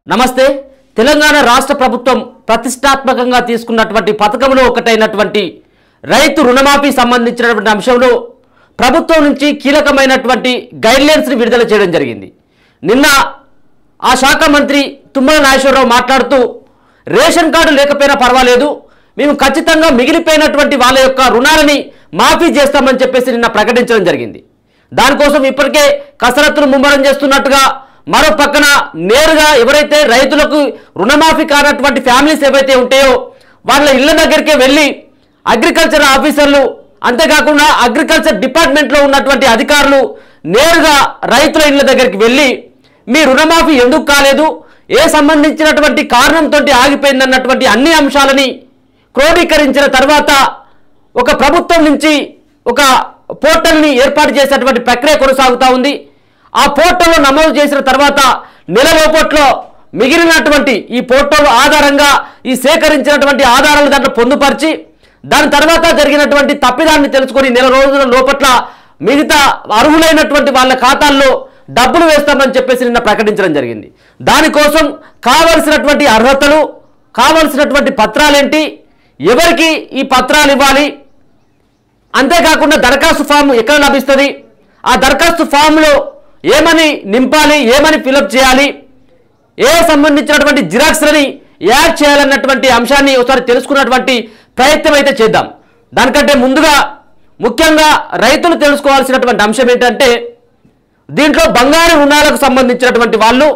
నమస్తే తెలంగాణ రాష్ట్ర ప్రభుత్వం ప్రతిష్టాత్మకంగా తీసుకున్నటువంటి పథకంలో ఒకటైనటువంటి రైతు రుణమాఫీ సంబంధించినటువంటి అంశంలో ప్రభుత్వం నుంచి కీలకమైనటువంటి గైడ్లైన్స్ ని విడుదల చేయడం జరిగింది. నిన్న ఆ శాఖ మంత్రి తుమ్మల నాగేశ్వరరావు మాట్లాడుతూ రేషన్ కార్డు లేకపోయినా పర్వాలేదు, మేము ఖచ్చితంగా మిగిలిపోయినటువంటి వాళ్ళ యొక్క రుణాలని మాఫీ చేస్తామని చెప్పేసి నిన్న ప్రకటించడం జరిగింది. దానికోసం ఇప్పటికే కసరత్తులు ముమ్మరం చేస్తున్నట్టుగా మరో పక్కన నేరుగా ఎవరైతే రైతులకు రుణమాఫీ కానటువంటి ఫ్యామిలీస్ ఏవైతే ఉంటాయో వాళ్ళ ఇళ్ల దగ్గరికే వెళ్ళి అగ్రికల్చర్ ఆఫీసర్లు అంతేకాకుండా అగ్రికల్చర్ డిపార్ట్మెంట్లో ఉన్నటువంటి అధికారులు నేరుగా రైతుల ఇళ్ల దగ్గరికి వెళ్ళి మీ రుణమాఫీ ఎందుకు కాలేదు, ఏ సంబంధించినటువంటి కారణంతో ఆగిపోయిందన్నటువంటి అన్ని అంశాలని క్రోడీకరించిన తర్వాత ఒక ప్రభుత్వం నుంచి ఒక పోర్టల్ని ఏర్పాటు చేసేటువంటి ప్రక్రియ కొనసాగుతూ ఉంది. ఆ పోర్టల్లో నమోదు చేసిన తర్వాత నెల లోపట్లో మిగిలినటువంటి ఈ పోర్టల్ ఆధారంగా ఈ సేకరించినటువంటి ఆధారాలు దాంట్లో పొందుపరిచి దాని తర్వాత జరిగినటువంటి తప్పిదాన్ని తెలుసుకొని నెల రోజుల లోపట్ల మిగతా అర్హులైనటువంటి వాళ్ళ ఖాతాల్లో డబ్బులు వేస్తామని చెప్పేసి నిన్న ప్రకటించడం జరిగింది. దానికోసం కావలసినటువంటి అర్హతలు, కావలసినటువంటి పత్రాలేంటి, ఎవరికి ఈ పత్రాలు ఇవ్వాలి, అంతేకాకుండా దరఖాస్తు ఫామ్ ఎక్కడ లభిస్తుంది, ఆ దరఖాస్తు ఫామ్లో ఏమని నింపాలి, ఏమని ఫిలప్ చేయాలి, ఏ సంబంధించినటువంటి జిరాక్స్లని యాడ్ చేయాలన్నటువంటి అంశాన్ని ఒకసారి తెలుసుకున్నటువంటి ప్రయత్నం అయితే చేద్దాం. దానికంటే ముందుగా ముఖ్యంగా రైతులు తెలుసుకోవాల్సినటువంటి అంశం ఏంటంటే దీంట్లో బంగారు రుణాలకు సంబంధించినటువంటి వాళ్ళు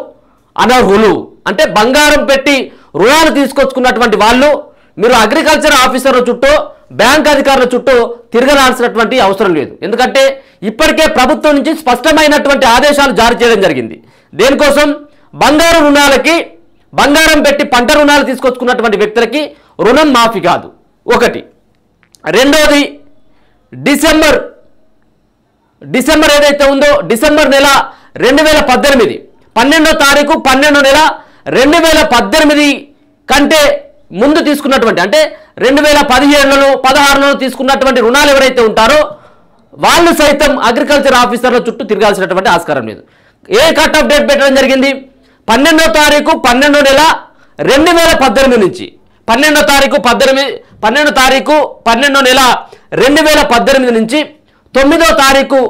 అనర్హులు. అంటే బంగారం పెట్టి రుణాలు తీసుకొచ్చుకున్నటువంటి వాళ్ళు మీరు అగ్రికల్చర్ ఆఫీసర్ల చుట్టూ బ్యాంక్ అధికారుల చుట్టూ తిరగలాల్సినటువంటి అవసరం లేదు. ఎందుకంటే ఇప్పటికే ప్రభుత్వం నుంచి స్పష్టమైనటువంటి ఆదేశాలు జారీ చేయడం జరిగింది. దేనికోసం? బంగారు రుణాలకి, బంగారం పెట్టి పంట రుణాలు తీసుకొచ్చుకున్నటువంటి వ్యక్తులకి రుణం మాఫీ కాదు, ఒకటి. రెండోది డిసెంబర్ ఏదైతే ఉందో డిసెంబర్ నెల 2018 12వ తారీఖు 12వ నెల 2018 కంటే ముందు తీసుకున్నటువంటి అంటే 2017లో 16లో తీసుకున్నటువంటి రుణాలు ఎవరైతే ఉంటారో వాళ్ళు సైతం అగ్రికల్చర్ ఆఫీసర్ల చుట్టూ తిరగాల్సినటువంటి ఆస్కారం లేదు. ఏ కట్ ఆఫ్ డేట్ పెట్టడం జరిగింది? 12వ తారీఖు 12వ నెల 2018 నుంచి 12వ తారీఖు 12వ నెల 2018 నుంచి 9వ తారీఖు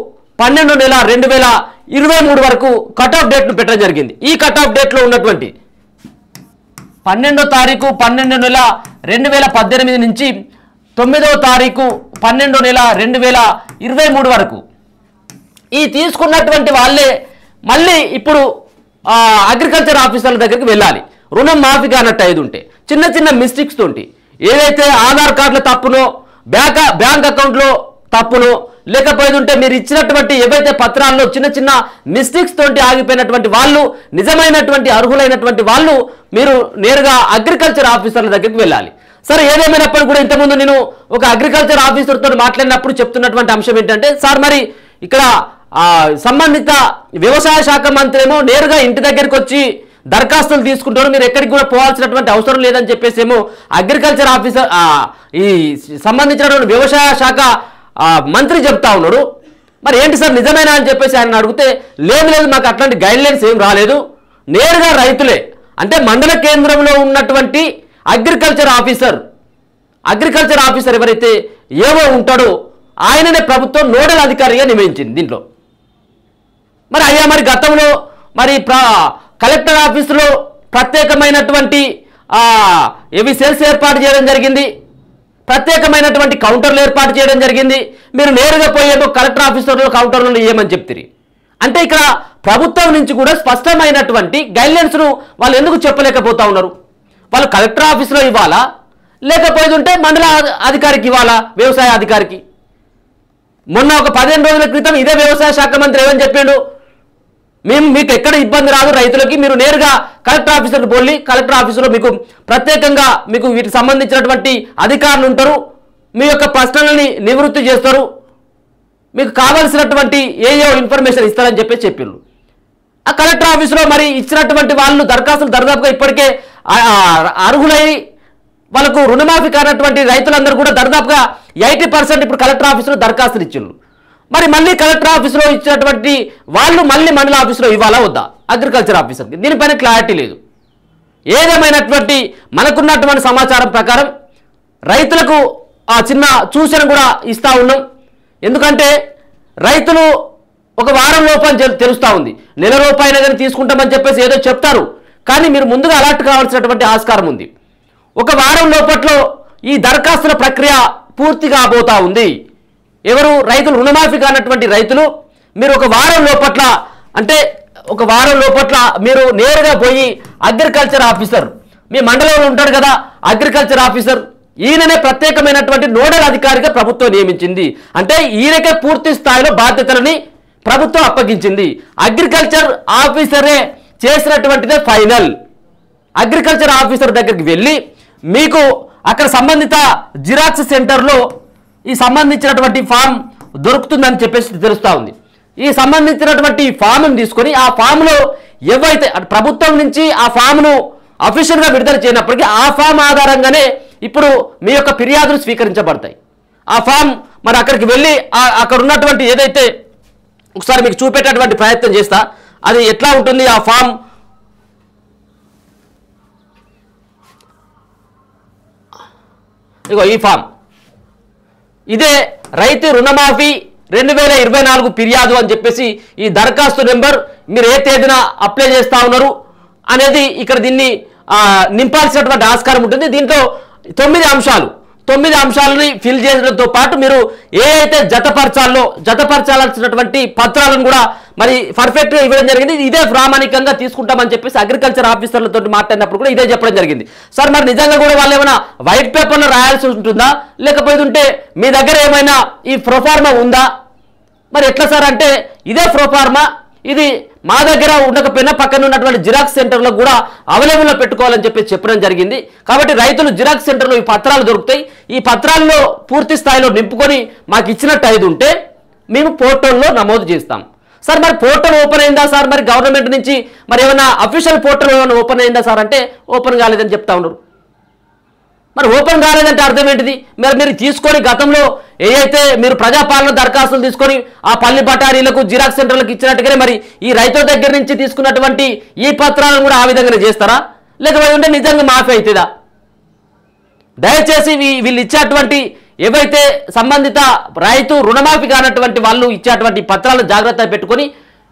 12వ నెల 2023 వరకు కట్ ఆఫ్ డేట్ను పెట్టడం జరిగింది. ఈ కట్ ఆఫ్ డేట్లో ఉన్నటువంటి 12వ తారీఖు 12వ నెల 2018 నుంచి 9వ తారీఖు 12వ నెల 2023 వరకు ఈ తీసుకున్నటువంటి వాళ్ళే మళ్ళీ ఇప్పుడు అగ్రికల్చర్ ఆఫీసర్ల దగ్గరికి వెళ్ళాలి. రుణం మాఫీ కానట్టు అయ్యేది ఉంటే చిన్న చిన్న మిస్టేక్స్ తోటి ఏదైతే ఆధార్ కార్డుల తప్పునో బ్యాంక్ అకౌంట్లో తప్పునో లేకపోతే ఉంటే మీరు ఇచ్చినటువంటి ఏవైతే పత్రాల్లో చిన్న చిన్న మిస్టేక్స్ తోటి ఆగిపోయినటువంటి వాళ్ళు నిజమైనటువంటి అర్హులైనటువంటి వాళ్ళు మీరు నేరుగా అగ్రికల్చర్ ఆఫీసర్ల దగ్గరికి వెళ్ళాలి. సరే, ఏదేమైనప్పుడు కూడా ఇంతకుముందు నేను ఒక అగ్రికల్చర్ ఆఫీసర్తో మాట్లాడినప్పుడు చెప్తున్నటువంటి అంశం ఏంటంటే, సార్ మరి ఇక్కడ సంబంధిత వ్యవసాయ శాఖ మంత్రి ఏమో నేరుగా ఇంటి దగ్గరికి వచ్చి దరఖాస్తులు తీసుకుంటారు, మీరు ఎక్కడికి కూడా పోవాల్సినటువంటి అవసరం లేదని చెప్పేసి ఏమో అగ్రికల్చర్ ఆఫీసర్ ఈ సంబంధించినటువంటి వ్యవసాయ శాఖ మంత్రి చెప్తా ఉన్నాడు. మరి ఏంటి సార్ నిజమేనా అని చెప్పేసి ఆయన అడిగితే లేదు మాకు అట్లాంటి గైడ్లైన్స్ ఏం రాలేదు, నేరుగా రైతులే అంటే మండల కేంద్రంలో ఉన్నటువంటి అగ్రికల్చర్ ఆఫీసర్ ఎవరైతే ఏవో ఉంటాడో ఆయననే ప్రభుత్వం నోడల్ అధికారిగా నియమించింది దీంట్లో. మరి అయ్యా మరి గతంలో మరి కలెక్టర్ ఆఫీసులో ప్రత్యేకమైనటువంటి సెల్స్ ఏర్పాటు చేయడం జరిగింది, ప్రత్యేకమైనటువంటి కౌంటర్లు ఏర్పాటు చేయడం జరిగింది, మీరు నేరుగా పోయేమో కలెక్టర్ ఆఫీసర్లో కౌంటర్లను ఇవ్వమని చెప్తారు. అంటే ఇక్కడ ప్రభుత్వం నుంచి కూడా స్పష్టమైనటువంటి గైడ్లైన్స్ను వాళ్ళు ఎందుకు చెప్పలేకపోతా ఉన్నారు? వాళ్ళు కలెక్టర్ ఆఫీసులో ఇవ్వాలా, లేకపోతే ఉంటే మండల అధికారికి ఇవ్వాలా, వ్యవసాయ అధికారికి? మొన్న ఒక 15 రోజుల క్రితం ఇదే వ్యవసాయ శాఖ మంత్రి ఏమని చెప్పిండు, మీకు ఎక్కడ ఇబ్బంది రాదు రైతులకి, మీరు నేరుగా కలెక్టర్ ఆఫీసర్కి పోలి, కలెక్టర్ ఆఫీసులో మీకు ప్రత్యేకంగా మీకు వీటికి సంబంధించినటువంటి అధికారులు ఉంటారు, మీ యొక్క ప్రశ్నలని నివృత్తి చేస్తారు, మీకు కావాల్సినటువంటి ఏయో ఇన్ఫర్మేషన్ ఇస్తారని చెప్పిండ్రు. ఆ కలెక్టర్ ఆఫీసులో మరి ఇచ్చినటువంటి వాళ్ళు దరఖాస్తులు దర్దాపుగా ఇప్పటికే అర్హులై వాళ్ళకు రుణమాఫీ కానటువంటి రైతులందరూ కూడా దర్దాపుగా 80% ఇప్పుడు కలెక్టర్ ఆఫీసులో దరఖాస్తులు ఇచ్చిండ్రు. మరి మళ్ళీ కలెక్టర్ ఆఫీసులో ఇచ్చినటువంటి వాళ్ళు మళ్ళీ మండల ఆఫీసులో ఇవ్వాలా వద్దా అగ్రికల్చర్ ఆఫీసర్కి? దీనిపైన క్లారిటీ లేదు. ఏదేమైనటువంటి మనకున్నటువంటి సమాచారం ప్రకారం రైతులకు ఆ చిన్న సూచన కూడా ఇస్తూ ఉన్నాం. ఎందుకంటే రైతులు ఒక వారం లోపల తెలుస్తూ ఉంది, నెల రూపాయలు కానీ తీసుకుంటామని చెప్పేసి ఏదో చెప్తారు, కానీ మీరు ముందుగా అలర్ట్ కావాల్సినటువంటి ఆస్కారం ఉంది. ఒక వారం లోపట్లో ఈ దరఖాస్తుల ప్రక్రియ పూర్తి కాబోతా ఉంది. ఎవరు రైతులు రుణమాఫీ కానటువంటి రైతులు మీరు ఒక వారం లోపట్ల, అంటే ఒక వారం లోపట్ల మీరు నేరుగా పోయి అగ్రికల్చర్ ఆఫీసర్, మీ మండలంలో ఉంటాడు కదా అగ్రికల్చర్ ఆఫీసర్, ఈయననే ప్రత్యేకమైనటువంటి నోడల్ అధికారిగా ప్రభుత్వం నియమించింది. అంటే ఈయనకే పూర్తి స్థాయిలో బాధ్యతలని ప్రభుత్వం అప్పగించింది. అగ్రికల్చర్ ఆఫీసరే చేసినటువంటిదే ఫైనల్. అగ్రికల్చర్ ఆఫీసర్ దగ్గరికి వెళ్ళి మీకు అక్కడ సంబంధిత జిరాక్స్ సెంటర్లో ఈ సంబంధించినటువంటి ఫామ్ దొరుకుతుందని చెప్పేసి తెలుస్తూ ఉంది. ఈ సంబంధించినటువంటి ఫామ్ను తీసుకొని ఆ ఫామ్లో ఏవైతే ప్రభుత్వం నుంచి ఆ ఫామ్ను అఫీషియల్గా విడుదల చేయనప్పటికీ ఆ ఫామ్ ఆధారంగానే ఇప్పుడు మీ యొక్క ఫిర్యాదులు స్వీకరించబడతాయి. ఆ ఫామ్ మరి అక్కడికి వెళ్ళి అక్కడ ఉన్నటువంటి ఏదైతే ఒకసారి మీకు చూపేటటువంటి ప్రయత్నం చేస్తా, అది ఎట్లా ఉంటుంది ఆ ఫామ్. ఇగో ఈ ఫామ్, ఇదే రైతు రుణమాఫీ 2024 ఫిర్యాదు అని చెప్పేసి ఈ దరఖాస్తు నెంబర్, మీరు ఏ తేదీన అప్లై చేస్తా ఉన్నారు అనేది ఇక్కడ దీన్ని నింపాల్సినటువంటి ఆస్కారం ఉంటుంది. దీంట్లో 9 అంశాలని ఫిల్ చేయడంతో పాటు మీరు ఏ అయితే జతపరచాల్సినటువంటి పత్రాలను కూడా మరి పర్ఫెక్ట్గా ఇవ్వడం జరిగింది. ఇదే ప్రామాణికంగా తీసుకుంటామని చెప్పేసి అగ్రికల్చర్ ఆఫీసర్లతో మాట్లాడినప్పుడు కూడా ఇదే చెప్పడం జరిగింది. సార్ మరి నిజంగా కూడా వాళ్ళు ఏమైనా వైట్ పేపర్లో రాయాల్సి ఉంటుందా, లేకపోతే మీ దగ్గర ఏమైనా ఈ ప్రొఫార్మా ఉందా, మరి ఎట్లా సార్ అంటే ఇదే ప్రొఫార్మా, ఇది మా దగ్గర ఉండకపోయినా పక్కన ఉన్నటువంటి జిరాక్స్ సెంటర్లో కూడా అవైలబుల్లో పెట్టుకోవాలని చెప్పి చెప్పడం జరిగింది. కాబట్టి రైతులు జిరాక్స్ సెంటర్లో ఈ పత్రాలు దొరుకుతాయి, ఈ పత్రాల్లో పూర్తి స్థాయిలో నింపుకొని మాకు ఇచ్చినట్టు అయి ఉంటే మేము పోర్టల్లో నమోదు చేస్తాం. సార్ మరి పోర్టల్ ఓపెన్ అయిందా సార్, మరి గవర్నమెంట్ నుంచి మరి ఏమైనా అఫీషియల్ పోర్టల్ ఏమైనా ఓపెన్ అయిందా సార్ అంటే ఓపెన్ కాలేదని చెప్తా ఉన్నారు. మరి ఓపెన్ కాలేదంటే అర్థం ఏంటిది? మరి మీరు తీసుకొని గతంలో ఏదైతే మీరు ప్రజాపాలన దరఖాస్తులు తీసుకొని ఆ పల్లి బఠారీలకు జిరాక్స్ సెంటర్లకు ఇచ్చినట్టుగానే మరి ఈ రైతుల దగ్గర నుంచి తీసుకున్నటువంటి ఈ పత్రాలను కూడా ఆ విధంగానే చేస్తారా, లేకపోతే నిజంగా మాఫీ అవుతుందా? దయచేసి వీళ్ళు ఇచ్చేటువంటి ఏవైతే సంబంధిత రైతు రుణమాఫీ కానటువంటి వాళ్ళు ఇచ్చేటువంటి పత్రాలను జాగ్రత్తగా పెట్టుకొని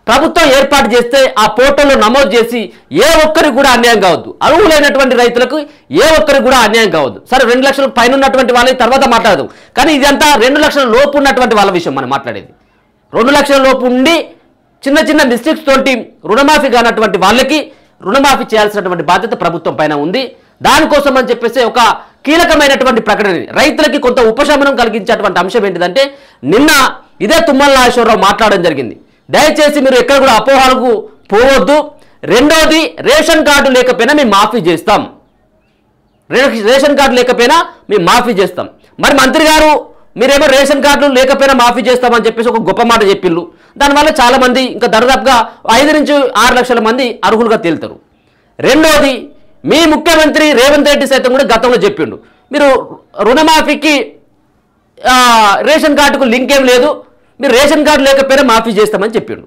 ప్రభుత్వం ఏర్పాటు చేస్తే ఆ పోర్టల్లో నమోదు చేసి ఏ ఒక్కరికి కూడా అన్యాయం కావద్దు. అర్హులైనటువంటి రైతులకు ఏ ఒక్కరికి కూడా అన్యాయం కావద్దు. సరే 2 లక్షల పైన ఉన్నటువంటి వాళ్ళకి తర్వాత మాట్లాడదాం, కానీ ఇదంతా 2 లక్షల లోపు ఉన్నటువంటి వాళ్ళ విషయం మనం మాట్లాడేది. 2 లక్షల లోపు ఉండి చిన్న మిస్టేక్స్ తోటి రుణమాఫీ కానటువంటి వాళ్ళకి రుణమాఫీ చేయాల్సినటువంటి బాధ్యత ప్రభుత్వం పైన ఉంది. దానికోసం అని చెప్పేసి ఒక కీలకమైనటువంటి ప్రకటన, రైతులకి కొంత ఉపశమనం కలిగించేటువంటి అంశం ఏంటిదంటే నిన్న ఇదే తుమ్మల నాగేశ్వరరావు మాట్లాడడం జరిగింది. దయచేసి మీరు ఎక్కడ కూడా అపోహలకు పోవద్దు. రెండోది, రేషన్ కార్డు లేకపోయినా మేము మాఫీ చేస్తాం, రేషన్ కార్డు లేకపోయినా మేము మాఫీ చేస్తాం. మరి మంత్రి గారు మీరేమో రేషన్ కార్డులు లేకపోయినా మాఫీ చేస్తామని చెప్పేసి ఒక గొప్ప మాట చెప్పిళ్ళు. దానివల్ల చాలామంది ఇంకా దరిదాపుగా 5 నుంచి 6 లక్షల మంది అర్హులుగా తేలుతారు. రెండోది, మీ ముఖ్యమంత్రి రేవంత్ రెడ్డి సైతం కూడా గతంలో చెప్పిండు మీరు రుణమాఫీకి రేషన్ కార్డుకు లింక్ ఏం లేదు, మీరు రేషన్ కార్డు లేకపోయినా మాఫీ చేస్తామని చెప్పిండు.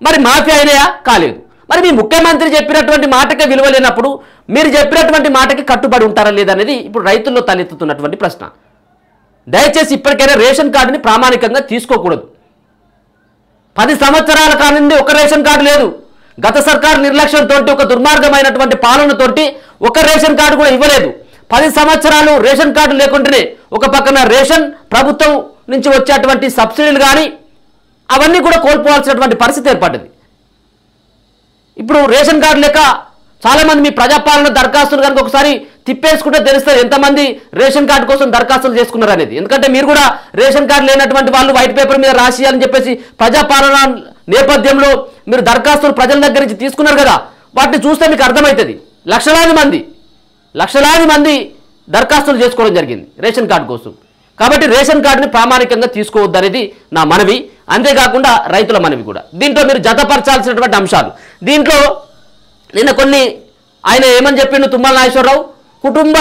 మరి మాఫీ అయినాయా? కాలేదు. మరి మీ ముఖ్యమంత్రి చెప్పినటువంటి మాటకే విలువ లేనప్పుడు మీరు చెప్పినటువంటి మాటకి కట్టుబడి ఉంటారా లేదనేది ఇప్పుడు రైతుల్లో తలెత్తుతున్నటువంటి ప్రశ్న. దయచేసి ఇప్పటికైనా రేషన్ కార్డుని ప్రామాణికంగా తీసుకోకూడదు. 10 సంవత్సరాల కానుండి ఒక రేషన్ కార్డు లేదు. గత సర్కారు నిర్లక్ష్యంతో, ఒక దుర్మార్గమైనటువంటి పాలనతోటి ఒక రేషన్ కార్డు కూడా ఇవ్వలేదు. 10 సంవత్సరాలు రేషన్ కార్డు లేకుంటేనే ఒక పక్కన రేషన్ ప్రభుత్వం నుంచి వచ్చేటువంటి సబ్సిడీలు కానీ అవన్నీ కూడా కోల్పోవాల్సినటువంటి పరిస్థితి ఏర్పడ్డది. ఇప్పుడు రేషన్ కార్డు లేక చాలామంది మీ ప్రజాపాలన దరఖాస్తులు కనుక ఒకసారి తిప్పేసుకుంటే తెలుస్తుంది ఎంతమంది రేషన్ కార్డు కోసం దరఖాస్తులు చేసుకున్నారు అనేది. ఎందుకంటే మీరు కూడా రేషన్ కార్డు లేనటువంటి వాళ్ళు వైట్ పేపర్ మీద రాసియాలని చెప్పేసి ప్రజాపాలన నేపథ్యంలో మీరు దరఖాస్తులు ప్రజల దగ్గర నుంచి తీసుకున్నారు కదా, వాటిని చూస్తే మీకు అర్థమవుతుంది. లక్షలాది మంది దరఖాస్తులు చేసుకోవడం జరిగింది రేషన్ కార్డు కోసం. కాబట్టి రేషన్ కార్డుని ప్రామాణికంగా తీసుకోవద్దు అనేది నా మనవి. అంతేకాకుండా రైతుల మనవి కూడా. దీంట్లో మీరు జతపరచాల్సినటువంటి అంశాలు, దీంట్లో నిన్న కొన్ని ఆయన ఏమని చెప్పిండు తుమ్మల నాగేశ్వరరావు, కుటుంబ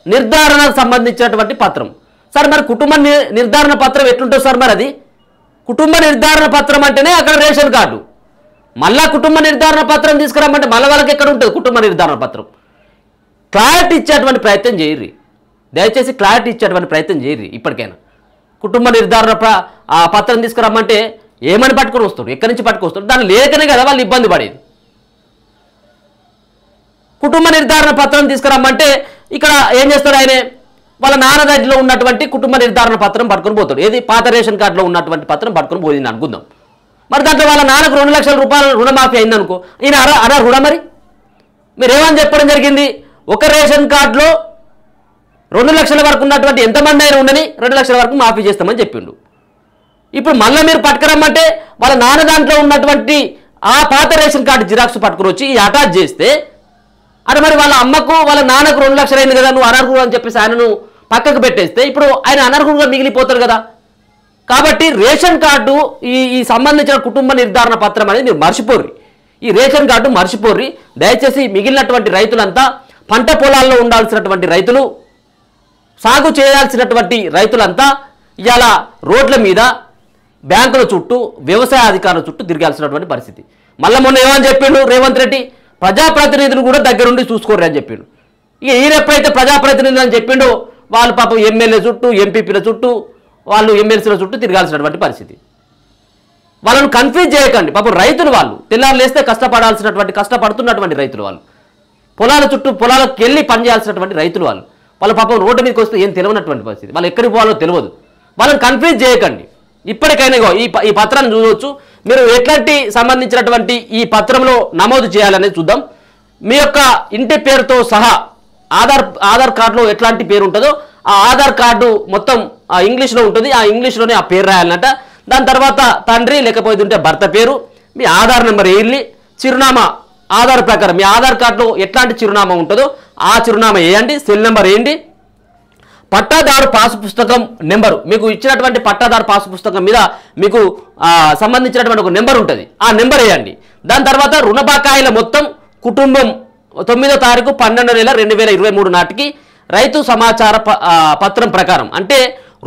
నిర్ధారణకు సంబంధించినటువంటి పత్రం. సార్ మరి కుటుంబ నిర్ధారణ పత్రం ఎట్లుంటుంది సార్? మరి అది కుటుంబ నిర్ధారణ పత్రం అంటేనే అక్కడ రేషన్ కార్డు. మళ్ళా కుటుంబ నిర్ధారణ పత్రం తీసుకురమ్మంటే మళ్ళీ వాళ్ళకి ఎక్కడ ఉంటుంది కుటుంబ నిర్ధారణ పత్రం? క్లారిటీ ఇచ్చేటువంటి ప్రయత్నం చేయరు. దయచేసి క్లారిటీ ఇచ్చేటువంటి ప్రయత్నం చేయరు. ఇప్పటికైనా కుటుంబ నిర్ధారణ పత్రం తీసుకురమ్మంటే ఏమని పట్టుకొని వస్తారు, ఎక్కడి నుంచి పట్టుకొస్తారు? దాన్ని లేకనే కదా వాళ్ళు ఇబ్బంది పడేది. కుటుంబ నిర్ధారణ పత్రం తీసుకురమ్మంటే ఇక్కడ ఏం చేస్తాడు ఆయన? వాళ్ళ నాన్న దగ్గరలో ఉన్నటువంటి కుటుంబ నిర్ధారణ పత్రం పట్టుకొని పోతాడు. ఏది పాత రేషన్ కార్డులో ఉన్నటువంటి పత్రం పట్టుకొని పోయింది అనుకుందాం. మరి దాంట్లో వాళ్ళ నాన్నకు 2 లక్షల రూపాయలు రుణమాఫీ అయిందనుకో, ఈయన అనర్హుడా? మరి మీరేమని చెప్పడం జరిగింది? ఒక రేషన్ కార్డులో 2 లక్షల వరకు ఉన్నటువంటి ఎంతమంది అయినా ఉండని 2 లక్షల వరకు మాఫీ చేస్తామని చెప్పిండు. ఇప్పుడు మళ్ళీ మీరు పట్టుకురమ్మంటే వాళ్ళ నాన్న దాంట్లో ఉన్నటువంటి ఆ పాత రేషన్ కార్డు జిరాక్స్ పట్టుకుని వచ్చి అటాచ్ చేస్తే అరే మరి వాళ్ళ అమ్మకు వాళ్ళ నాన్నకు 2 లక్షలు అయింది కదా, నువ్వు అనర్హుడు అని చెప్పేసి ఆయనను పక్కకు పెట్టేస్తే ఇప్పుడు ఆయన అనర్హుడుగా మిగిలిపోతారు కదా. కాబట్టి రేషన్ కార్డు ఈ సంబంధించిన కుటుంబ నిర్ధారణ పత్రం అనేది మీరు మర్చిపోర్రి. ఈ రేషన్ కార్డు మర్చిపోర్రి. దయచేసి మిగిలినటువంటి రైతులంతా పంట పొలాల్లో ఉండాల్సినటువంటి రైతులు, సాగు చేయాల్సినటువంటి రైతులంతా ఇవాళ రోడ్ల మీద, బ్యాంకుల చుట్టూ, వ్యవసాయ అధికారుల చుట్టూ తిరగాల్సినటువంటి పరిస్థితి. మళ్ళీ మొన్న ఏమని చెప్పిండు రేవంత్ రెడ్డి? ప్రజాప్రతినిధులు కూడా దగ్గరుండి చూసుకోర్రి అని చెప్పిండు. ఇక ఈయన ఎప్పుడైతే ప్రజాప్రతినిధులు అని చెప్పిండో వాళ్ళు పాపం ఎమ్మెల్యే చుట్టూ, ఎంపీపీల చుట్టూ, వాళ్ళు ఎమ్మెల్సీల చుట్టూ తిరగాల్సినటువంటి పరిస్థితి. వాళ్ళను కన్ఫ్యూజ్ చేయకండి. పాపం రైతులు వాళ్ళు తెల్లారు లేస్తే కష్టపడుతున్నటువంటి రైతులు వాళ్ళు, పొలాల చుట్టూ పొలాలకు వెళ్ళి పనిచేయాల్సినటువంటి రైతులు వాళ్ళు, వాళ్ళ పాపం రోడ్డు మీదకి వస్తే ఏం తెలియనటువంటి పరిస్థితి. వాళ్ళు ఎక్కడికి పోవాలో తెలియదు. వాళ్ళని కన్ఫ్యూజ్ చేయకండి. ఇప్పటికైనా ఈ పత్రాన్ని చూడవచ్చు. మీరు ఎట్లాంటి సంబంధించినటువంటి ఈ పత్రంలో నమోదు చేయాలనేది చూద్దాం. మీ యొక్క ఇంటి పేరుతో సహా ఆధార్ కార్డులో ఎట్లాంటి పేరు ఉంటుందో ఆ ఆధార్ కార్డు మొత్తం ఇంగ్లీష్లో ఉంటుంది. ఆ ఇంగ్లీష్లోనే ఆ పేరు రాయాలన్నట. దాని తర్వాత తండ్రి లేకపోతే ఉంటే భర్త పేరు, మీ ఆధార్ నెంబర్ వేయాలి, చిరునామా ఆధార్ ప్రకారం మీ ఆధార్ కార్డులో ఎట్లాంటి చిరునామా ఉంటుందో ఆ చిరునామా వేయండి, సెల్ నెంబర్ వేయండి, పట్టాదారు పాసు పుస్తకం నెంబరు, మీకు ఇచ్చినటువంటి పట్టాదారు పాసు పుస్తకం మీద మీకు సంబంధించినటువంటి ఒక నెంబర్ ఉంటుంది, ఆ నెంబర్ వేయండి. దాని తర్వాత రుణ బకాయిల మొత్తం కుటుంబం 9వ తారీఖు 12వ నెల 2023 నాటికి రైతు సమాచార పత్రం ప్రకారం, అంటే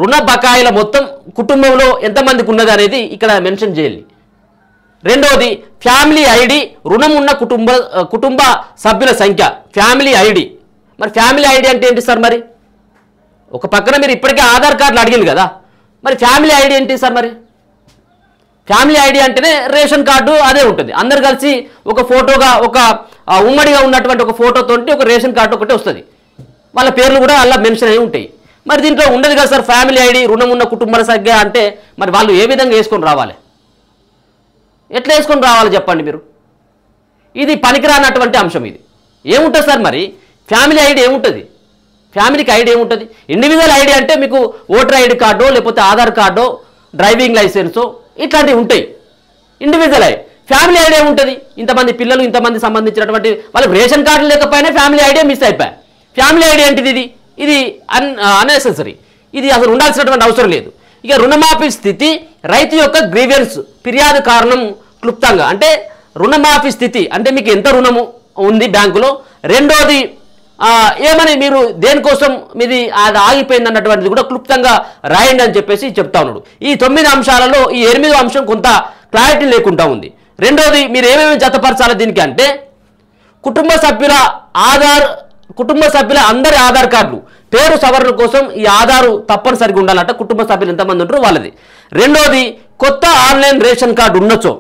రుణ బకాయిల మొత్తం కుటుంబంలో ఎంతమందికి ఉన్నది అనేది ఇక్కడ మెన్షన్ చేయాలి. రెండవది ఫ్యామిలీ ఐడి, రుణం ఉన్న కుటుంబ సభ్యుల సంఖ్య, ఫ్యామిలీ ఐడి. మరి ఫ్యామిలీ ఐడి అంటే ఏంటి సార్? మరి ఒక పక్కన మీరు ఇప్పటికే ఆధార్ కార్డులు అడిగింది కదా, మరి ఫ్యామిలీ ఐడి ఏంటి సార్? మరి ఫ్యామిలీ ఐడి అంటేనే రేషన్ కార్డు అదే ఉంటుంది. అందరు కలిసి ఒక ఫోటోగా, ఒక ఉమ్మడిగా ఉన్నటువంటి ఒక ఫోటోతో ఒక రేషన్ కార్డు ఒకటి వస్తుంది. వాళ్ళ పేర్లు కూడా అలా మెన్షన్ అయి ఉంటాయి. మరి దీంట్లో ఉండదు కదా సార్ ఫ్యామిలీ ఐడి, రుణం ఉన్న కుటుంబాల సంఖ్య అంటే మరి వాళ్ళు ఏ విధంగా వేసుకొని రావాలి? ఎట్లా వేసుకొని రావాలి చెప్పండి మీరు? ఇది పనికిరానటువంటి అంశం. ఇది ఏముంటుంది సార్? మరి ఫ్యామిలీ ఐడి ఏముంటుంది? ఫ్యామిలీకి ఐడి ఏముంటుంది? ఇండివిజువల్ ఐడి అంటే మీకు ఓటర్ ఐడి కార్డు, లేకపోతే ఆధార్ కార్డు, డ్రైవింగ్ లైసెన్సు ఇట్లాంటివి ఉంటాయి. Individual ID. ఫ్యామిలీ ఐడి ఏముంటుంది? ఇంతమంది పిల్లలు, ఇంతమంది సంబంధించినటువంటి వాళ్ళకి రేషన్ కార్డు లేకపోయినా ఫ్యామిలీ ఐడియా మిస్ అయిపోయాయి. ఫ్యామిలీ ఐడి ఏంటిది? ఇది అన్నెసెసరీ. ఇది అసలు ఉండాల్సినటువంటి అవసరం లేదు. ఇక రుణమాఫీ స్థితి, రైతు యొక్క గ్రీవెన్స్, ఫిర్యాదు కారణం క్లుప్తంగా, అంటే రుణమాఫీ స్థితి అంటే మీకు ఎంత రుణము ఉంది బ్యాంకులో, రెండోది ఏమని మీరు దేనికోసం మీది అది ఆగిపోయింది అన్నటువంటిది కూడా క్లుప్తంగా రాయండి అని చెప్పేసి చెప్తా ఉన్నాడు. ఈ 9 అంశాలలో ఈ 8వ అంశం కొంత క్లారిటీ లేకుండా ఉంది. రెండోది మీరు ఏమేమి జతపరచాలి దీనికి అంటే కుటుంబ సభ్యుల అందరి ఆధార్ కార్డులు పేరు సవరణ కోసం ఈ ఆధారు తప్పనిసరిగా ఉండాలంట. కుటుంబ సభ్యులు ఎంతమంది ఉంటారో వాళ్ళది. రెండోది కొత్త ఆన్లైన్ రేషన్ కార్డు ఉండొచ్చు.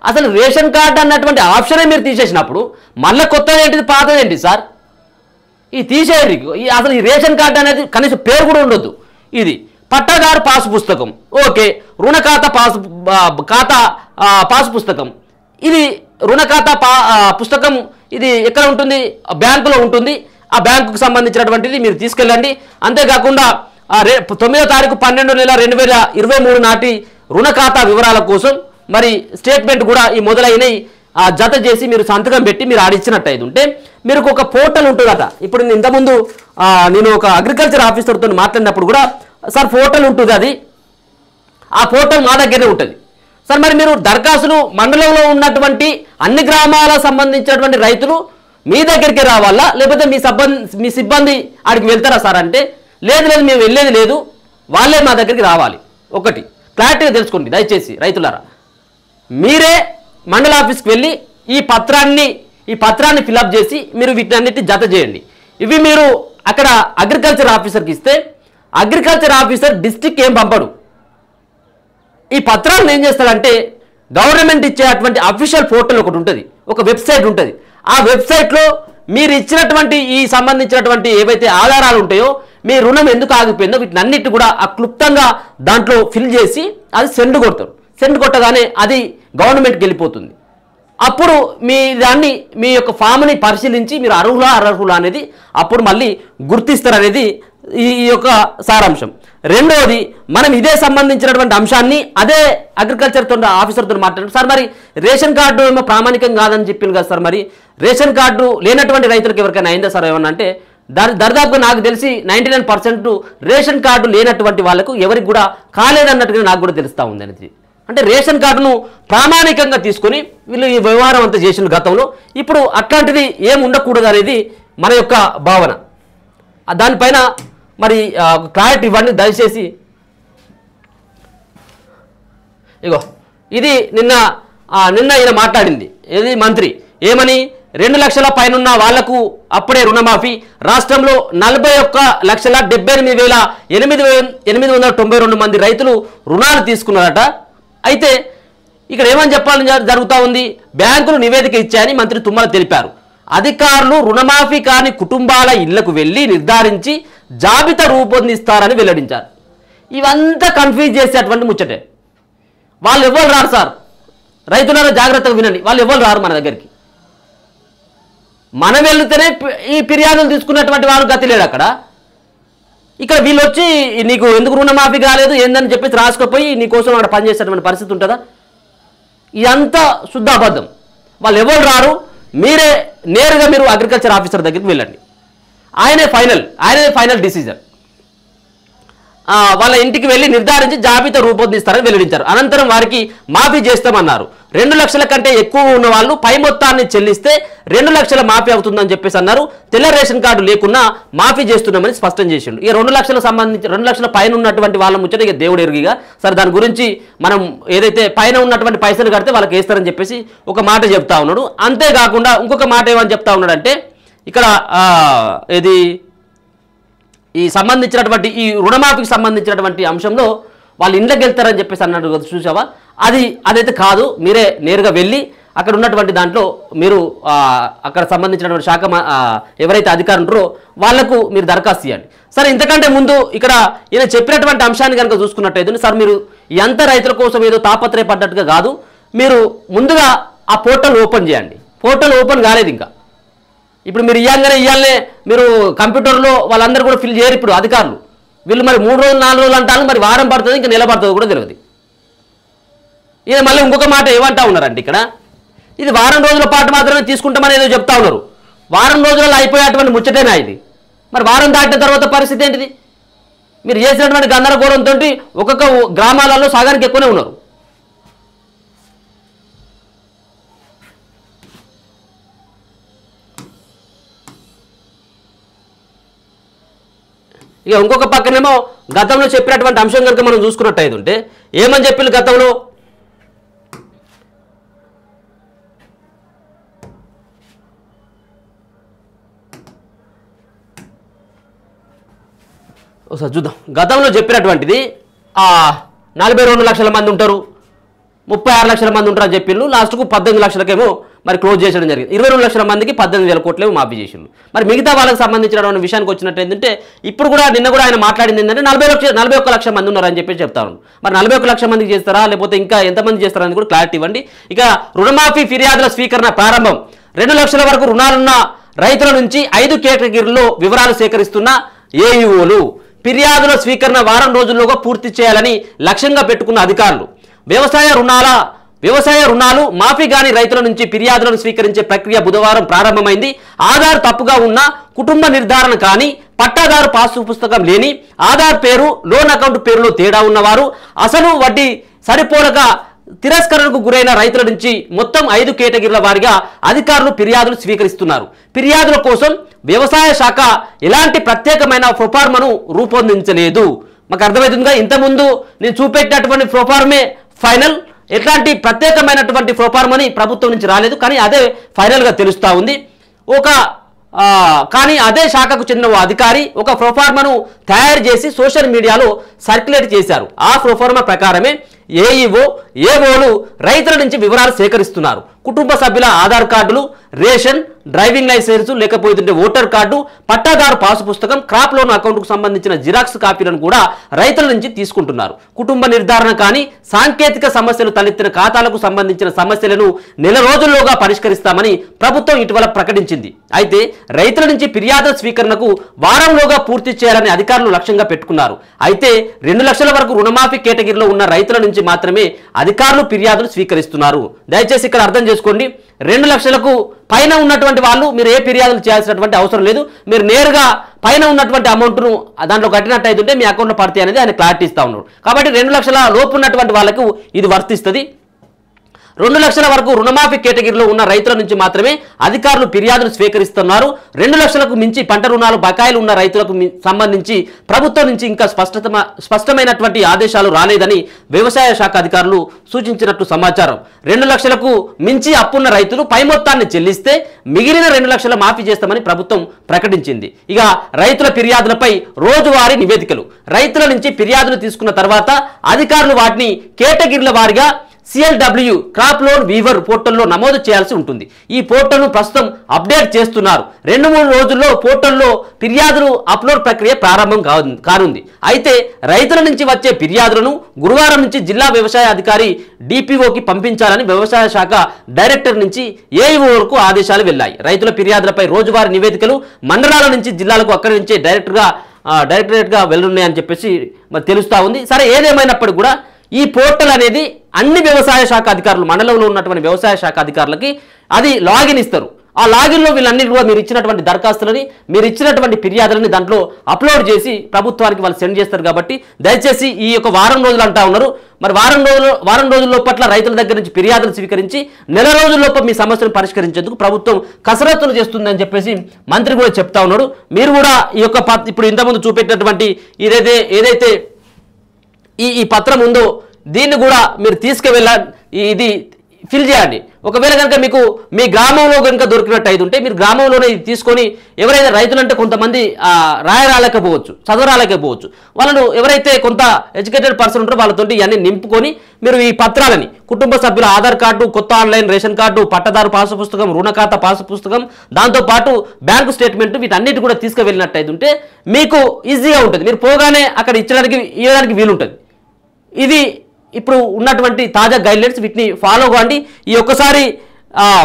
అసలు రేషన్ కార్డు అన్నటువంటి ఆప్షనే మీరు తీసేసినప్పుడు మళ్ళీ కొత్తది ఏంటిది, పాతది ఏంటి సార్? ఈ తీసేయండి. అసలు ఈ రేషన్ కార్డు అనేది కనీసం పేరు కూడా ఉండొద్దు. ఇది పట్టాదారు పాసు పుస్తకం, ఓకే. రుణ ఖాతా పాసు పుస్తకం, ఇది రుణ ఖాతా పుస్తకం ఇది ఎక్కడ ఉంటుంది? బ్యాంకులో ఉంటుంది. ఆ బ్యాంకుకు సంబంధించినటువంటిది మీరు తీసుకెళ్ళండి. అంతేకాకుండా 9వ తారీఖు 12వ నెల 2023 నాటి రుణ ఖాతా వివరాల కోసం మరి స్టేట్మెంట్ కూడా ఈ మొదలైనవి జత చేసి మీరు సంతకం పెట్టి మీరు ఆడిచ్చినట్టయితే ఉంటే మీరు ఒక పోర్టల్ ఉంటుందట. ఇప్పుడు ఇంతకుముందు నేను ఒక అగ్రికల్చర్ ఆఫీసర్తో మాట్లాడినప్పుడు కూడా సార్ పోర్టల్ ఉంటుంది, అది ఆ పోర్టల్ మా దగ్గరనే ఉంటుంది సార్. మరి మీరు దరఖాస్తులు మండలంలో ఉన్నటువంటి అన్ని గ్రామాలకు సంబంధించినటువంటి రైతులు మీ దగ్గరికి రావాలా, లేకపోతే మీ సిబ్బంది ఆడికి వెళ్తారా సార్ అంటే లేదు మేము వెళ్ళేది లేదు, వాళ్ళే మా దగ్గరికి రావాలి. ఒకటి క్లారిటీగా తెలుసుకోండి దయచేసి రైతులారా. మీరే మండల ఆఫీస్కి వెళ్ళి ఈ పత్రాన్ని ఫిలప్ చేసి మీరు వీటన్నిటి జత చేయండి. ఇవి మీరు అక్కడ అగ్రికల్చర్ ఆఫీసర్కి ఇస్తే అగ్రికల్చర్ ఆఫీసర్ డిస్ట్రిక్ట్ ఏం పంపడు. ఈ పత్రాలను ఏం చేస్తాడంటే గవర్నమెంట్ ఇచ్చేటువంటి అఫీషియల్ పోర్టల్ ఒకటి ఉంటుంది, ఒక వెబ్సైట్ ఉంటుంది. ఆ వెబ్సైట్లో మీరు ఇచ్చినటువంటి ఈ సంబంధించినటువంటి ఏవైతే ఆధారాలు ఉంటాయో మీ రుణం ఎందుకు ఆగిపోయిందో వీటినన్నిటి కూడా క్లుప్తంగా దాంట్లో ఫిల్ చేసి అది సెండ్ కొడతారు. సెండ్ కొట్టగానే అది గవర్నమెంట్కి వెళ్ళిపోతుంది. అప్పుడు మీ యొక్క ఫామ్ని పరిశీలించి మీరు అర్హులా అనేది అప్పుడు మళ్ళీ గుర్తిస్తారు ఈ యొక్క సారాంశం. రెండవది, మనం ఇదే సంబంధించినటువంటి అంశాన్ని అదే అగ్రికల్చర్ ఆఫీసర్తో మాట్లాడారు. సార్ మరి రేషన్ కార్డు ఏమో ప్రామాణికం కాదని చెప్పింది కదా సార్, మరి రేషన్ కార్డు లేనటువంటి రైతులకు ఎవరికైనా అయిందా సార్ ఏమన్నా అంటే దరిదాపుగా నాకు తెలిసి 99% రేషన్ కార్డు లేనటువంటి వాళ్ళకు ఎవరికి కూడా కాలేదన్నట్టుగా నాకు కూడా తెలుస్తూ ఉంది అనేది. అంటే రేషన్ కార్డును ప్రామాణికంగా తీసుకొని వీళ్ళు ఈ వ్యవహారం అంతా చేసిన గతంలో ఇప్పుడు అట్లాంటిది ఏం ఉండకూడదు అనేది మన యొక్క భావన. దానిపైన మరి క్లారిటీ ఇవ్వండి దయచేసి. ఇగో ఇది నిన్న ఈయన మాట్లాడింది ఏది మంత్రి ఏమని 2 లక్షల పైనున్న వాళ్లకు అప్పుడే రుణమాఫీ, రాష్ట్రంలో 41,78,892 మంది రైతులు రుణాలు తీసుకున్నారట. అయితే ఇక్కడ ఏమని చెప్పాలని జరుగుతూ ఉంది, బ్యాంకులు నివేదిక ఇచ్చాయని మంత్రి తుమ్మల తెలిపారు. అధికారులు రుణమాఫీ కాని కుటుంబాల ఇళ్లకు వెళ్లి నిర్ధారించి జాబితా రూపొందిస్తారని వెల్లడించారు. ఇవంతా కన్ఫ్యూజ్ చేసేటువంటి ముచ్చటే. వాళ్ళు ఎవరు రారు సార్, రైతులను జాగ్రత్తగా వినండి, వాళ్ళు ఎవరు రారు మన దగ్గరికి. మనం వెళ్తేనే ఈ ఫిర్యాదులు తీసుకున్నటువంటి వాళ్ళు గతి లేడు అక్కడ. ఇక్కడ వీళ్ళు వచ్చి నీకు ఎందుకు రుణమాఫీ కాలేదు ఏందని చెప్పేసి రాసుకుపోయి నీకోసం అక్కడ పనిచేసేటువంటి పరిస్థితి ఉంటుందా? ఇదంతా శుద్ధ అబద్ధం. వాళ్ళు ఎవరు రారు, మీరే నేరుగా మీరు అగ్రికల్చర్ ఆఫీసర్ దగ్గరికి వెళ్ళండి. ఆయనే ఫైనల్ డిసిజన్. వాళ్ళ ఇంటికి వెళ్ళి నిర్ధారించి జాబితా రూపొందిస్తారని వెల్లడించారు. అనంతరం వారికి మాఫీ చేస్తామన్నారు. 2 లక్షల కంటే ఎక్కువ ఉన్న వాళ్ళు పై మొత్తాన్ని చెల్లిస్తే 2 లక్షల మాఫీ అవుతుందని చెప్పేసి అన్నారు. తెల్ల రేషన్ కార్డు లేకున్నా మాఫీ చేస్తున్నామని స్పష్టం చేసిండు. ఈ 2 లక్షల పైన ఉన్నటువంటి వాళ్ళ ముచ్చట ఇక దేవుడు ఎరుగిగా సరే దాని గురించి మనం ఏదైతే పైన ఉన్నటువంటి పైసలు కడితే వాళ్ళకి వేస్తారని చెప్పేసి ఒక మాట చెప్తా ఉన్నాడు. అంతేకాకుండా ఇంకొక మాట ఏమని చెప్తా ఉన్నాడంటే ఇక్కడ ఈ సంబంధించినటువంటి ఈ రుణమాఫీకి సంబంధించినటువంటి అంశంలో వాళ్ళు ఇంట్లోకి వెళ్తారని చెప్పేసి అన్నాడు చూసావా, అదైతే కాదు. మీరే నేరుగా వెళ్ళి అక్కడ ఉన్నటువంటి దాంట్లో మీరు అక్కడ సంబంధించినటువంటి శాఖ ఎవరైతే అధికారులు ఉంటారో వాళ్లకు మీరు దరఖాస్తు చేయండి. సరే ఇంతకంటే ముందు ఇక్కడ ఈయన చెప్పినటువంటి అంశాన్ని కనుక చూసుకున్నట్టయితే సార్ మీరు ఎంత రైతుల కోసం ఏదో తాపత్రయపడ్డట్టుగా కాదు, మీరు ముందుగా ఆ పోర్టల్ ఓపెన్ చేయండి. పోర్టల్ ఓపెన్ కాలేదు ఇంకా. ఇప్పుడు మీరు ఇవ్వాలనే మీరు కంప్యూటర్లో వాళ్ళందరూ కూడా ఫిల్ చేయరు ఇప్పుడు అధికారులు. వీళ్ళు మరి 3 రోజులు 4 రోజులు అంటారు, మరి వారం పడుతుంది ఇంకా నెల పడుతుంది కూడా తెలియదు. ఇది మళ్ళీ ఇంకొక మాట ఏమంటా ఉన్నారంటే ఇక్కడ ఇది వారం రోజుల పాటు మాత్రమే తీసుకుంటామని ఏదో చెప్తా ఉన్నారు. వారం రోజులలో అయిపోయేటువంటి ముచ్చటేనా ఇది? మరి వారం దాటిన తర్వాత పరిస్థితి ఏంటిది? మీరు చేసినటువంటి గందరగోళంతో ఒక్కొక్క గ్రామాలలో సగానికి ఎక్కువనే ఉన్నారు. ఇక ఇంకొక పక్కనేమో గతంలో చెప్పినటువంటి అంశం కనుక మనం చూసుకున్నట్టయితే ఉంటే ఏమని చెప్పి గతంలో ఒకసారి చూద్దాం. గతంలో చెప్పినటువంటిది 42 లక్షల మంది ఉంటారు, 36 లక్షల మంది ఉంటారు అని చెప్పిండు. లాస్ట్కు 18 లక్షలకేమో మరి క్లోజ్ చేయడం జరిగింది. 22 లక్షల మందికి 18,000 కోట్లేమో మాఫీ చేసిండు. మరి మిగతా వాళ్ళకి సంబంధించినటువంటి విషయానికి వచ్చినట్టు ఏంటంటే ఇప్పుడు కూడా నిన్న కూడా ఆయన మాట్లాడింది ఏంటంటే 41 లక్షల మంది ఉన్నారని చెప్పి చెప్తాను. మరి 41 లక్షల మందికి చేస్తారా లేకపోతే ఇంకా ఎంతమంది చేస్తారని కూడా క్లారిటీ ఇవ్వండి. ఇక రుణమాఫీ ఫిర్యాదుల స్వీకరణ ప్రారంభం. 2 లక్షల వరకు రుణాలున్న రైతుల నుంచి 5 కేటగిరీల్లో వివరాలు సేకరిస్తున్న ఏఈఓలు ఫిర్యాదుల స్వీకరణ వారం రోజుల్లోగా పూర్తి చేయాలని లక్ష్యంగా పెట్టుకున్న అధికారులు. వ్యవసాయ రుణాలు మాఫీ కాని రైతుల నుంచి ఫిర్యాదులను స్వీకరించే ప్రక్రియ బుధవారం ప్రారంభమైంది. ఆధార్ తప్పుగా ఉన్న, కుటుంబ నిర్ధారణ కానీ, పట్టాదారు పాసు పుస్తకం లేని, ఆధార్ పేరు లోన్ అకౌంట్ పేరులో తేడా ఉన్నవారు, అసలు వడ్డీ సరిపోలక తిరస్కరణకు గురైన రైతుల నుంచి మొత్తం 5 కేటగిరీల వారిగా అధికారులు ఫిర్యాదులు స్వీకరిస్తున్నారు. ఫిర్యాదుల కోసం వ్యవసాయ శాఖ ఎలాంటి ప్రత్యేకమైన ప్రొఫార్మను రూపొందించలేదు. మాకు అర్థమవుతుందిగా, ఇంతకుముందు నేను చూపెట్టినటువంటి ప్రొఫార్మే ఫైనల్, ఎట్లాంటి ప్రత్యేకమైనటువంటి ప్రోఫార్మని ప్రభుత్వం నుంచి రాలేదు, కానీ అదే ఫైనల్గా తెలుస్తూ ఉంది. కానీ అదే శాఖకు చెందిన ఓ అధికారి ఒక ప్రోఫార్మను తయారు చేసి సోషల్ మీడియాలో సర్క్యులేట్ చేశారు. ఆ ప్రోఫార్మా ప్రకారమే ఏఈఓ ఏఓలు రైతుల నుంచి వివరాలు సేకరిస్తున్నారు. కుటుంబ సభ్యుల ఆధార్ కార్డులు, రేషన్, డ్రైవింగ్ లైసెన్స్, లేకపోతే ఓటర్ కార్డు, పట్టాదారు పాసు పుస్తకం, క్రాప్ లోన్ అకౌంట్కు సంబంధించిన జిరాక్స్ కాపీలను కూడా రైతుల నుంచి తీసుకుంటున్నారు. కుటుంబ నిర్ధారణ కానీ సాంకేతిక సమస్యలు తలెత్తిన ఖాతాలకు సంబంధించిన సమస్యలను నెల రోజుల్లోగా పరిష్కరిస్తామని ప్రభుత్వం ఇటీవల ప్రకటించింది. అయితే రైతుల నుంచి ఫిర్యాదుల స్వీకరణకు వారంలోగా పూర్తి చేయాలని అధికారులు లక్ష్యంగా పెట్టుకున్నారు. అయితే 2 లక్షల వరకు రుణమాఫీ కేటగిరీలో ఉన్న రైతుల నుంచి మాత్రమే అధికారులు ఫిర్యాదులు స్వీకరిస్తున్నారు. దయచేసి ఇక్కడ అర్థం చేసుకోండి, 2 లక్షలకు పైన ఉన్నటువంటి వాళ్ళు మీరు ఏ ఫిర్యాదులు చేయాల్సినటువంటి అవసరం లేదు. మీరు నేరుగా పైన ఉన్నటువంటి అమౌంట్ను దాంట్లో కట్టినట్టు అయితే మీ అకౌంట్లో పడితే అనేది ఆయన క్లారిటీ ఇస్తా ఉన్నాడు. కాబట్టి 2 లక్షల లోపు ఉన్నటువంటి వాళ్ళకు ఇది వర్తిస్తుంది. 2 లక్షల వరకు రుణమాఫీ కేటగిరీలో ఉన్న రైతుల నుంచి మాత్రమే అధికారులు ఫిర్యాదులు స్వీకరిస్తున్నారు. 2 లక్షలకు మించి పంట రుణాలు బకాయిలు ఉన్న రైతులకు సంబంధించి ప్రభుత్వం నుంచి ఇంకా స్పష్టమైనటువంటి ఆదేశాలు రాలేదని వ్యవసాయ శాఖ అధికారులు సూచించినట్టు సమాచారం. 2 లక్షలకు మించి అప్పున్న రైతులు పై మొత్తాన్ని చెల్లిస్తే మిగిలిన 2 లక్షల మాఫీ చేస్తామని ప్రభుత్వం ప్రకటించింది. ఇక రైతుల ఫిర్యాదులపై రోజువారీ నివేదికలు. రైతుల నుంచి ఫిర్యాదులు తీసుకున్న తర్వాత అధికారులు వాటిని కేటగిరీల వారీగా CLW క్రాప్ లోన్ వీవర్ పోర్టల్లో నమోదు చేయాల్సి ఉంటుంది. ఈ పోర్టల్ను ప్రస్తుతం అప్డేట్ చేస్తున్నారు. 2-3 రోజుల్లో పోర్టల్లో ఫిర్యాదులు అప్లోడ్ ప్రక్రియ ప్రారంభం కానుంది. అయితే రైతుల నుంచి వచ్చే ఫిర్యాదులను గురువారం నుంచి జిల్లా వ్యవసాయ అధికారి DPOకి పంపించాలని వ్యవసాయ శాఖ డైరెక్టర్ నుంచి AEOకు ఆదేశాలు వెళ్లాయి. రైతుల ఫిర్యాదులపై రోజువారీ నివేదికలు మండలాల నుంచి జిల్లాలకు అక్కడి నుంచే డైరెక్టరేట్గా వెళ్తున్నాయని చెప్పేసి తెలుస్తా ఉంది. సరే, ఏదేమైనప్పటికీ కూడా ఈ పోర్టల్ అనేది అన్ని వ్యవసాయ శాఖ అధికారులు, మండలంలో ఉన్నటువంటి వ్యవసాయ శాఖ అధికారులకి అది లాగిన్ ఇస్తారు. ఆ లాగిన్లో వీళ్ళన్నీ కూడా మీరు ఇచ్చినటువంటి దరఖాస్తులని, మీరు ఇచ్చినటువంటి ఫిర్యాదులని దాంట్లో అప్లోడ్ చేసి ప్రభుత్వానికి వాళ్ళు సెండ్ చేస్తారు. కాబట్టి దయచేసి ఈ యొక్క వారం రోజులు అంటా ఉన్నారు. మరి వారం రోజుల పట్ల రైతుల దగ్గర నుంచి ఫిర్యాదులు స్వీకరించి నెల రోజుల్లోపు మీ సమస్యను పరిష్కరించేందుకు ప్రభుత్వం కసరత్తులు చేస్తుందని చెప్పేసి మంత్రి కూడా చెప్తా ఉన్నాడు. మీరు కూడా ఈ యొక్క ఇప్పుడు ఇంతకుముందు చూపెట్టినటువంటి ఏదైతే ఈ పత్రం ఉందో దీన్ని కూడా మీరు ఇది ఫిల్ చేయండి. ఒకవేళ కనుక మీకు మీ గ్రామంలో కనుక దొరికినట్టు అయితే ఉంటే మీరు గ్రామంలోనే ఇది తీసుకొని ఎవరైతే రైతులంటే కొంతమంది రాయరాలేకపోవచ్చు, చదవరాలేకపోవచ్చు, వాళ్ళను ఎవరైతే కొంత ఎడ్యుకేటెడ్ పర్సన్ ఉంటారో వాళ్ళతో ఇవన్నీ నింపుకొని మీరు ఈ పత్రాలని కుటుంబ సభ్యుల ఆధార్ కార్డు, కొత్త online ration card, pattadar pass పుస్తకం, రుణ ఖాతా పాసు పుస్తకం, దాంతోపాటు బ్యాంకు స్టేట్మెంట్, వీటన్నిటి కూడా తీసుకువెళ్ళినట్టయితే ఉంటే మీకు ఈజీగా ఉంటుంది. మీరు పోగానే అక్కడ ఇవ్వడానికి వీలుంటుంది. ఇది ఇప్పుడు ఉన్నటువంటి తాజా గైడ్లైన్స్, వీటిని ఫాలో కావండి. ఈ ఒక్కసారి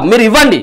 మీరు ఇవ్వండి.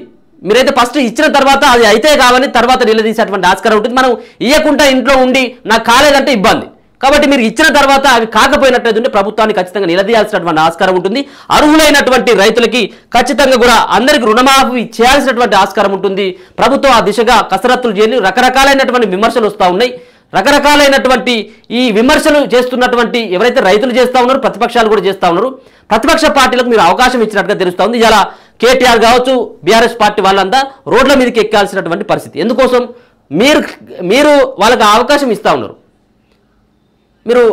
మీరైతే ఫస్ట్ ఇచ్చిన తర్వాత అది అయితే కావని తర్వాత నిలదీసేటువంటి ఆస్కారం ఉంటుంది. మనం ఇవ్వకుండా ఇంట్లో ఉండి నాకు కాలేదంటే ఇబ్బంది. కాబట్టి మీరు ఇచ్చిన తర్వాత అవి కాకపోయినట్లయితే ప్రభుత్వాన్ని ఖచ్చితంగా నిలదీయాల్సినటువంటి ఆస్కారం ఉంటుంది. అర్హులైనటువంటి రైతులకి ఖచ్చితంగా కూడా అందరికీ రుణమాఫీ చేయాల్సినటువంటి ఆస్కారం ఉంటుంది. ప్రభుత్వం ఆ దిశగా కసరత్తులు చేయాలి. రకరకాలైనటువంటి విమర్శలు వస్తూ ఉన్నాయి. రకరకాలైనటువంటి ఈ విమర్శలు చేస్తున్నటువంటి ఎవరైతే రైతులు చేస్తూ ఉన్నారో ప్రతిపక్షాలు కూడా చేస్తూ ఉన్నారు. ప్రతిపక్ష పార్టీలకు మీరు అవకాశం ఇచ్చినట్టుగా తెలుస్తూ ఉంది. ఇలా కేటీఆర్ కావచ్చు, బీఆర్ఎస్ పార్టీ వాళ్ళంతా రోడ్ల మీదకి ఎక్కాల్సినటువంటి పరిస్థితి. ఎందుకోసం మీరు వాళ్ళకి అవకాశం ఇస్తూ ఉన్నారు. మీరు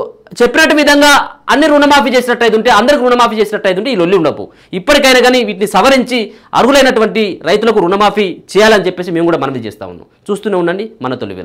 చెప్పినట్టు విధంగా అన్ని రుణమాఫీ చేసినట్టయితే ఉంటే, అందరికి రుణమాఫీ చేసినట్టయితే ఉంటే ఈ లొల్లి ఉండవు. ఇప్పటికైనా కానీ వీటిని సవరించి అర్హులైనటువంటి రైతులకు రుణమాఫీ చేయాలని చెప్పేసి మేము కూడా మనవి చేస్తూ ఉన్నాం. చూస్తూనే ఉండండి మన తొలి వెలుగు.